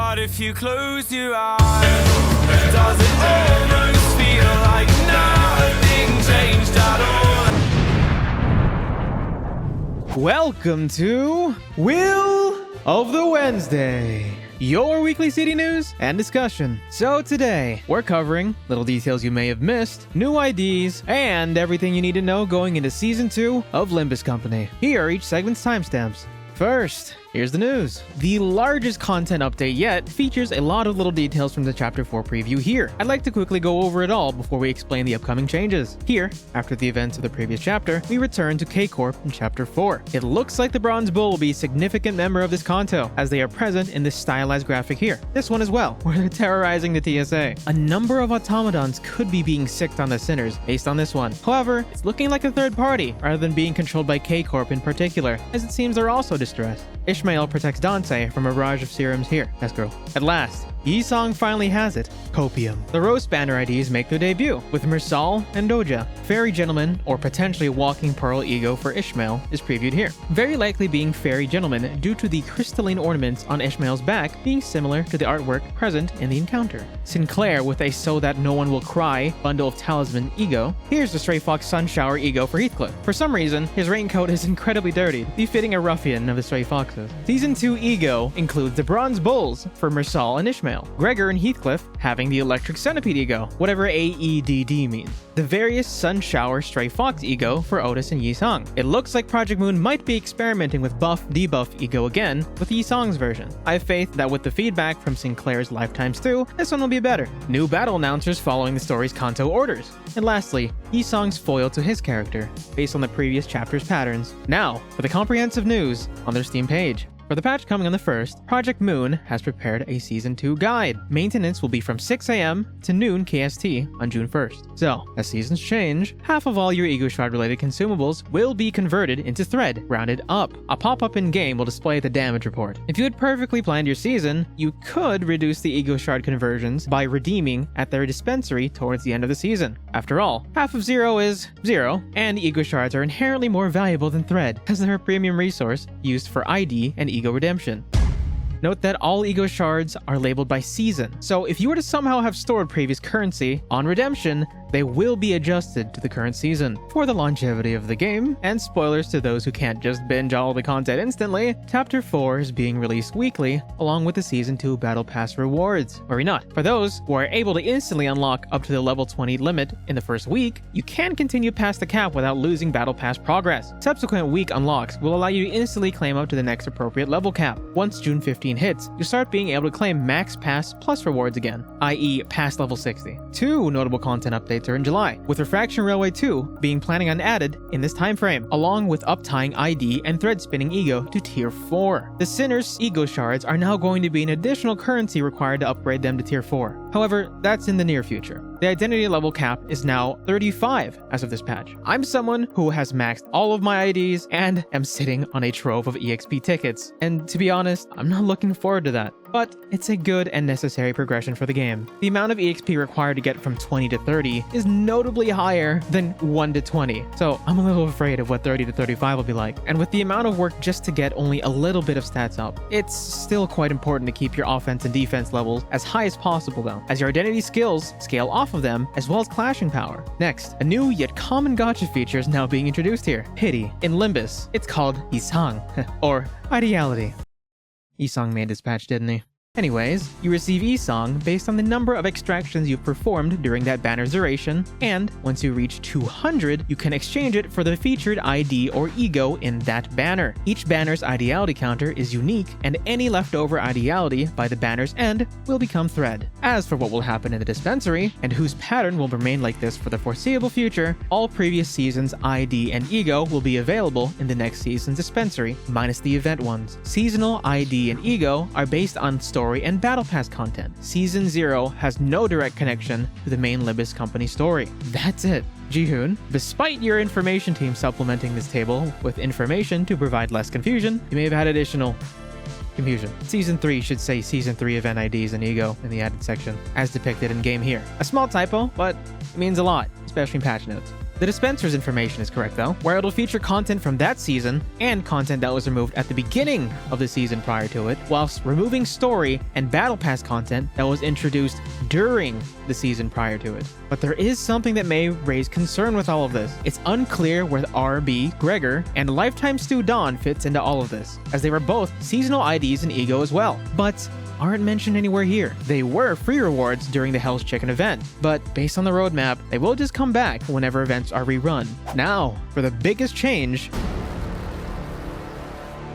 But if you close your eyes, does it almost feel like nothing changed at all? Welcome to Will of the Wednesday, your weekly CD news and discussion. So today, we're covering little details you may have missed, new IDs, and everything you need to know going into Season 2 of Limbus Company. Here are each segment's timestamps. First, here's the news. The largest content update yet features a lot of little details from the Chapter 4 preview here. I'd like to quickly go over it all before we explain the upcoming changes. Here, after the events of the previous chapter, we return to K-Corp in Chapter 4. It looks like the Bronze Bull will be a significant member of this Kanto, as they are present in this stylized graphic here. This one as well, where they're terrorizing the TSA. A number of automatons could be being sicked on the Sinners based on this one. However, it's looking like a third party, rather than being controlled by K-Corp in particular, as it seems they're also distressed. Ishmael protects Dante from a barrage of serums here. Yes, girl. At last, Yi-Song finally has it. Copium. The Roast Banner IDs make their debut, with Mersal and Doja. Fairy Gentleman, or potentially Walking Pearl Ego for Ishmael, is previewed here. Very likely being Fairy Gentleman due to the crystalline ornaments on Ishmael's back being similar to the artwork present in the encounter. Sinclair with a So That No One Will Cry bundle of talisman Ego. Here's the Stray Fox Sunshower Ego for Heathcliff. For some reason, his raincoat is incredibly dirty, befitting a ruffian of the Stray Foxes. Season 2 Ego includes the Bronze Bulls for Mersal and Ishmael. Gregor and Heathcliff having the Electric Centipede Ego, whatever AEDD means. The various Sun Shower Stray Fox Ego for Otis and Yi-Song. It looks like Project Moon might be experimenting with buff-debuff Ego again with Yi-Song's version. I have faith that with the feedback from Sinclair's Lifetimes 2, this one will be better. New battle announcers following the story's Kanto orders. And lastly, Yi-Song's foil to his character, based on the previous chapter's patterns. Now, for the comprehensive news on their Steam page. For the patch coming on the 1st, Project Moon has prepared a Season 2 guide. Maintenance will be from 6 AM to noon KST on June 1st. So, as seasons change, half of all your Ego Shroud related consumables will be converted into thread, rounded up. A pop-up in-game will display the damage report. If you had perfectly planned your season, you could reduce the Ego Shroud conversions by redeeming at their dispensary towards the end of the season. After all, half of 0 is 0, and Ego Shards are inherently more valuable than thread, as they're a premium resource used for ID and Ego redemption. Note that all Ego Shards are labeled by season, so if you were to somehow have stored previous currency, on redemption, they will be adjusted to the current season. For the longevity of the game, and spoilers to those who can't just binge all the content instantly, Chapter 4 is being released weekly, along with the Season 2 Battle Pass rewards. Worry not, for those who are able to instantly unlock up to the level 20 limit in the first week, you can continue past the cap without losing Battle Pass progress. Subsequent week unlocks will allow you to instantly claim up to the next appropriate level cap. Once June 15 hits, you start being able to claim Max Pass Plus rewards again, i.e. past level 60. Two notable content updates are in July, with Refraction Railway 2 being planning on added in this time frame, along with uptying ID and thread spinning Ego to Tier 4. The Sinner's Ego Shards are now going to be an additional currency required to upgrade them to Tier 4. However, that's in the near future. The identity level cap is now 35 as of this patch. I'm someone who has maxed all of my IDs and am sitting on a trove of EXP tickets, and to be honest, I'm not looking forward to that. But it's a good and necessary progression for the game. The amount of EXP required to get from 20 to 30 is notably higher than 1 to 20, so I'm a little afraid of what 30 to 35 will be like. And with the amount of work just to get only a little bit of stats up, it's still quite important to keep your offense and defense levels as high as possible though, as your identity skills scale off of them, as well as clashing power. Next, a new yet common gacha feature is now being introduced here. Pity. In Limbus, it's called Yi-Song, or Ideality. Yi-Song made this patch, didn't he? Anyways, you receive Yi-Song based on the number of extractions you've performed during that banner's duration, and once you reach 200, you can exchange it for the featured ID or Ego in that banner. Each banner's ideality counter is unique, and any leftover ideality by the banner's end will become thread. As for what will happen in the dispensary, and whose pattern will remain like this for the foreseeable future, all previous seasons' ID and Ego will be available in the next season's dispensary, minus the event ones. Seasonal ID and Ego are based on story and Battle Pass content. Season 0 has no direct connection to the main Limbus Company story. That's it. Jihoon, despite your information team supplementing this table with information to provide less confusion, you may have had additional confusion. Season 3 should say Season 3 event IDs and Ego in the added section, as depicted in game here. A small typo, but it means a lot, especially in patch notes. The dispenser's information is correct though, where it'll feature content from that season and content that was removed at the beginning of the season prior to it, whilst removing story and battle pass content that was introduced during the season prior to it. But there is something that may raise concern with all of this. It's unclear where RB, Gregor, and Lifetime Stu Dawn fits into all of this, as they were both seasonal IDs in Ego as well, but aren't mentioned anywhere here. They were free rewards during the Hell's Chicken event, but based on the roadmap, they will just come back whenever events are rerun. Now, for the biggest change.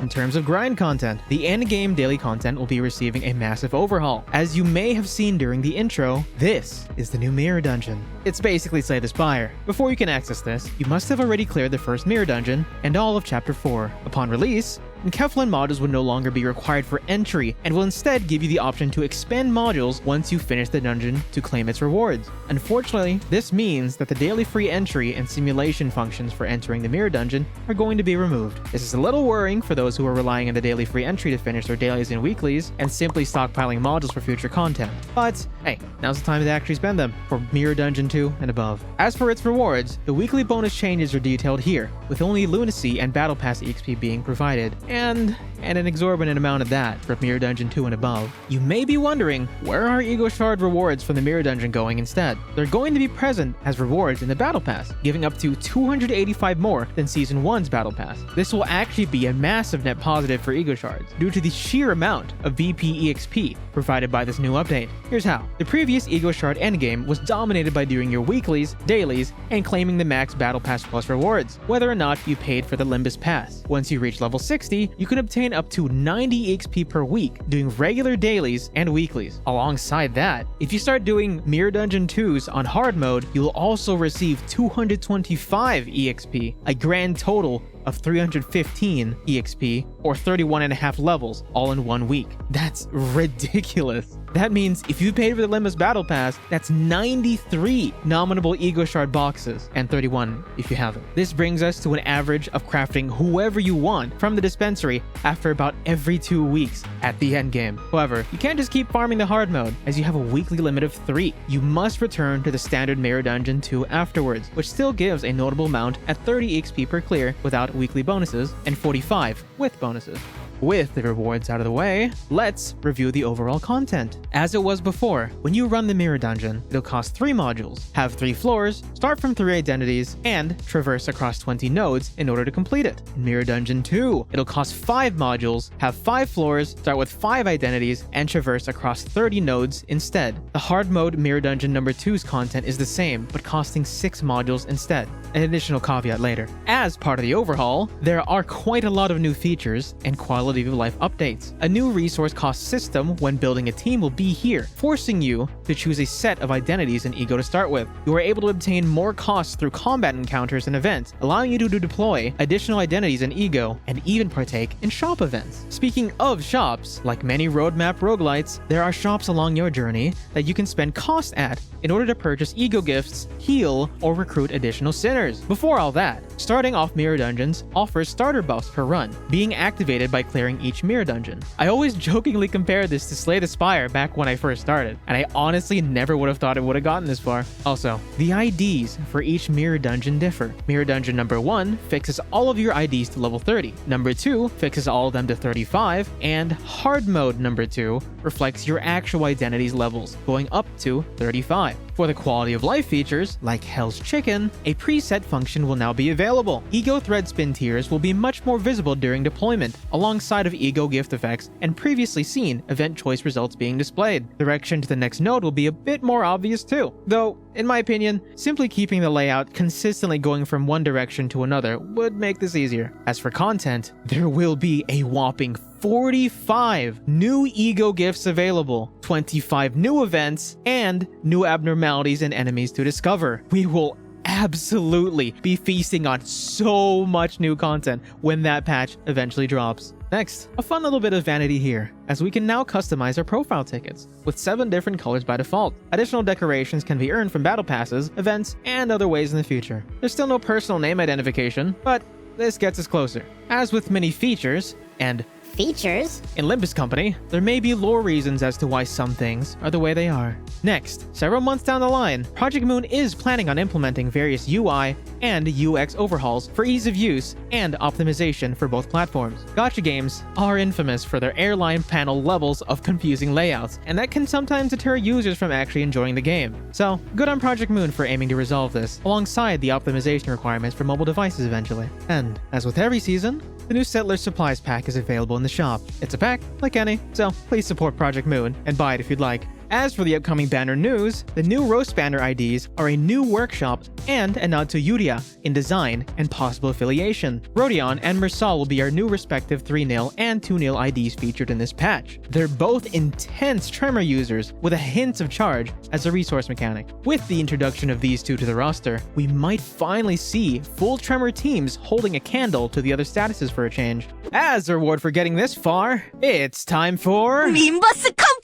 In terms of grind content, the endgame daily content will be receiving a massive overhaul. As you may have seen during the intro, this is the new mirror dungeon. It's basically Slay the Spire. Before you can access this, you must have already cleared the first mirror dungeon and all of Chapter 4. Upon release, Keflin modules will no longer be required for entry and will instead give you the option to expend modules once you finish the dungeon to claim its rewards. Unfortunately, this means that the daily free entry and simulation functions for entering the mirror dungeon are going to be removed. This is a little worrying for those who are relying on the daily free entry to finish their dailies and weeklies and simply stockpiling modules for future content. But hey, now's the time to actually spend them for mirror dungeon 2 and above. As for its rewards, the weekly bonus changes are detailed here, with only Lunacy and Battle Pass EXP being provided, and an exorbitant amount of that for Mirror Dungeon 2 and above. You may be wondering, where are Ego Shard rewards from the Mirror Dungeon going instead? They're going to be present as rewards in the Battle Pass, giving up to 285 more than Season 1's Battle Pass. This will actually be a massive net positive for Ego Shards, due to the sheer amount of VP EXP provided by this new update. Here's how. The previous Ego Shard endgame was dominated by doing your weeklies, dailies, and claiming the max Battle Pass Plus rewards, whether or not you paid for the Limbus Pass. Once you reach level 60, you can obtain up to 90 XP per week doing regular dailies and weeklies. Alongside that, if you start doing Mirror Dungeon 2s on hard mode, you'll also receive 225 EXP, a grand total of 315 EXP, or 31.5 levels, all in 1 week. That's ridiculous. That means if you paid for the Limbus Battle Pass, that's 93 nominable Ego Shard boxes, and 31 if you haven't. This brings us to an average of crafting whoever you want from the dispensary after about every 2 weeks at the end game. However, you can't just keep farming the hard mode, as you have a weekly limit of 3. You must return to the standard Mirror Dungeon 2 afterwards, which still gives a notable amount at 30 XP per clear without weekly bonuses, and 45 with bonuses. With the rewards out of the way, let's review the overall content. As it was before, when you run the Mirror Dungeon, it'll cost 3 modules, have 3 floors, start from 3 identities, and traverse across 20 nodes in order to complete it. In Mirror Dungeon 2, it'll cost 5 modules, have 5 floors, start with 5 identities, and traverse across 30 nodes instead. The hard mode Mirror Dungeon number 2's content is the same, but costing 6 modules instead. An additional caveat later. As part of the overhaul, there are quite a lot of new features and quality of life updates. A new resource cost system when building a team will be here, forcing you to choose a set of identities in Ego to start with. You are able to obtain more costs through combat encounters and events, allowing you to deploy additional identities in Ego and even partake in shop events. Speaking of shops, like many roadmap roguelites, there are shops along your journey that you can spend cost at in order to purchase Ego gifts, heal, or recruit additional sinners. Before all that, starting off Mirror Dungeons offers starter buffs per run, being activated by clearing each Mirror Dungeon. I always jokingly compare this to Slay the Spire back when I first started, and I honestly never would have thought it would have gotten this far. Also, the IDs for each Mirror Dungeon differ. Mirror Dungeon number 1 fixes all of your IDs to level 30, number 2 fixes all of them to 35, and Hard Mode number 2 reflects your actual identities levels, going up to 35. For the quality of life features, like Hell's Chicken, a preset function will now be available. Ego thread spin tiers will be much more visible during deployment, alongside of Ego gift effects and previously seen event choice results being displayed. Direction to the next node will be a bit more obvious too, though, in my opinion, simply keeping the layout consistently going from one direction to another would make this easier. As for content, there will be a whopping 45 new Ego gifts available, 25 new events, and new abnormalities and enemies to discover. We will absolutely be feasting on so much new content when that patch eventually drops. Next, a fun little bit of vanity here, as we can now customize our profile tickets, with 7 different colors by default. Additional decorations can be earned from battle passes, events, and other ways in the future. There's still no personal name identification, but this gets us closer. As with many features, and features? In Limbus Company, there may be lore reasons as to why some things are the way they are. Next, several months down the line, Project Moon is planning on implementing various UI and UX overhauls for ease of use and optimization for both platforms. Gacha games are infamous for their airline panel levels of confusing layouts, and that can sometimes deter users from actually enjoying the game. So, good on Project Moon for aiming to resolve this, alongside the optimization requirements for mobile devices eventually. And, as with every season, the new Settlers Supplies pack is available in the shop. It's a pack, like any, so please support Project Moon and buy it if you'd like. As for the upcoming banner news, the new Roast banner IDs are a new workshop and a nod to Yuria in design and possible affiliation. Rodion and Mersal will be our new respective 3-nil and 2-nil IDs featured in this patch. They're both intense Tremor users with a hint of charge as a resource mechanic. With the introduction of these two to the roster, we might finally see full Tremor teams holding a candle to the other statuses for a change. As a reward for getting this far, it's time for Limbus Company!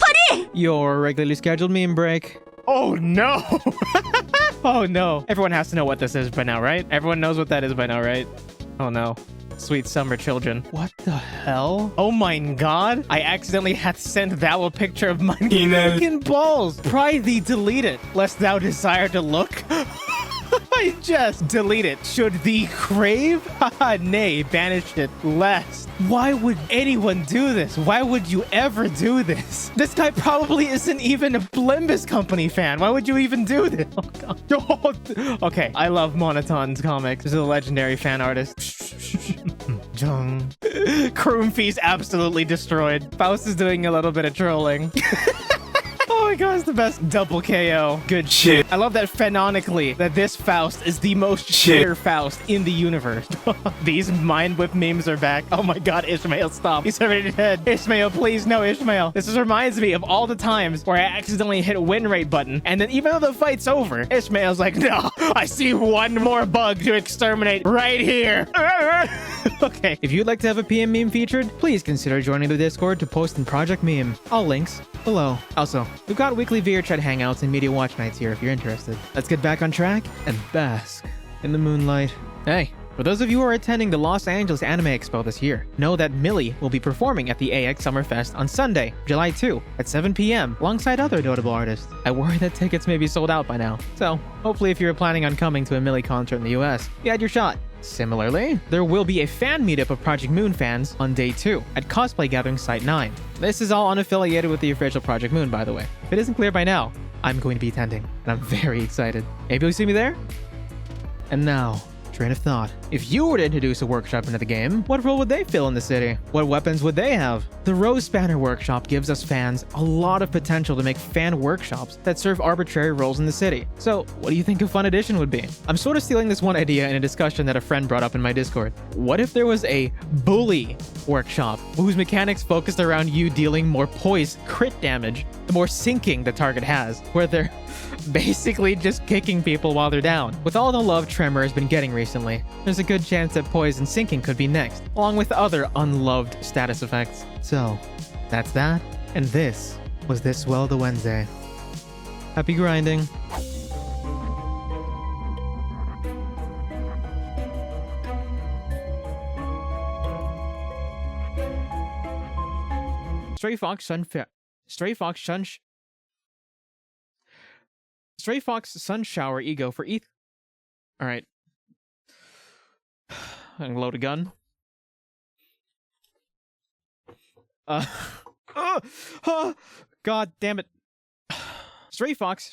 your regularly scheduled meme break. Oh no! Oh no. Everyone has to know what this is by now, right? Everyone knows what that is by now, right? Oh no. Sweet summer children. What the hell? Oh my god. I accidentally had sent thou a picture of my fucking balls. Pry thee delete it, lest thou desire to look. I just delete it. Should thee crave? Haha, nay, banish it lest. Why would anyone do this? Why would you ever do this? This guy probably isn't even a Limbus Company fan. Why would you even do this? Oh god. Okay, I love Monoton's comics. This is a legendary fan artist. Jung. Kroomfee's absolutely destroyed. Faust is doing a little bit of trolling. Oh my god, it's the best double KO. Good shit. I love that phenonically that this Faust is the most cheer Faust in the universe. These mind whip memes are back. Oh my god, Ishmael, stop. He's already dead. Ishmael, please, no, Ishmael. This just reminds me of all the times where I accidentally hit a win rate button, and then even though the fight's over, Ishmael's like, no, I see one more bug to exterminate right here. Okay, if you'd like to have a PM meme featured, please consider joining the Discord to post in Project Meme. All links below. Also, we've got weekly VRChat hangouts and media watch nights here if you're interested. Let's get back on track and bask in the moonlight. Hey, for those of you who are attending the Los Angeles Anime Expo this year, know that Millie will be performing at the AX Summerfest on Sunday, July 2 at 7 p.m. alongside other notable artists. I worry that tickets may be sold out by now, so hopefully if you're planning on coming to a Millie concert in the US, you had your shot. Similarly, there will be a fan meetup of Project Moon fans on day 2 at Cosplay Gathering Site 9. This is all unaffiliated with the official Project Moon, by the way. If it isn't clear by now, I'm going to be attending, and I'm very excited. Maybe you'll see me there? And now, train of thought. If you were to introduce a workshop into the game, what role would they fill in the city? What weapons would they have? The Rose Banner Workshop gives us fans a lot of potential to make fan workshops that serve arbitrary roles in the city. So, what do you think a fun addition would be? I'm sort of stealing this one idea in a discussion that a friend brought up in my Discord. What if there was a bully workshop whose mechanics focused around you dealing more poise crit damage the more sinking the target has, where they're basically just kicking people while they're down. With all the love Tremor has been getting recently, there's a good chance that poise and sinking could be next, along with other unloved status effects. So, that's that, and this was This Well the Wednesday. Happy grinding. Stray Fox Sun Shower Ego for ETH. Alright. I'm gonna load a gun. God damn it. Stray Fox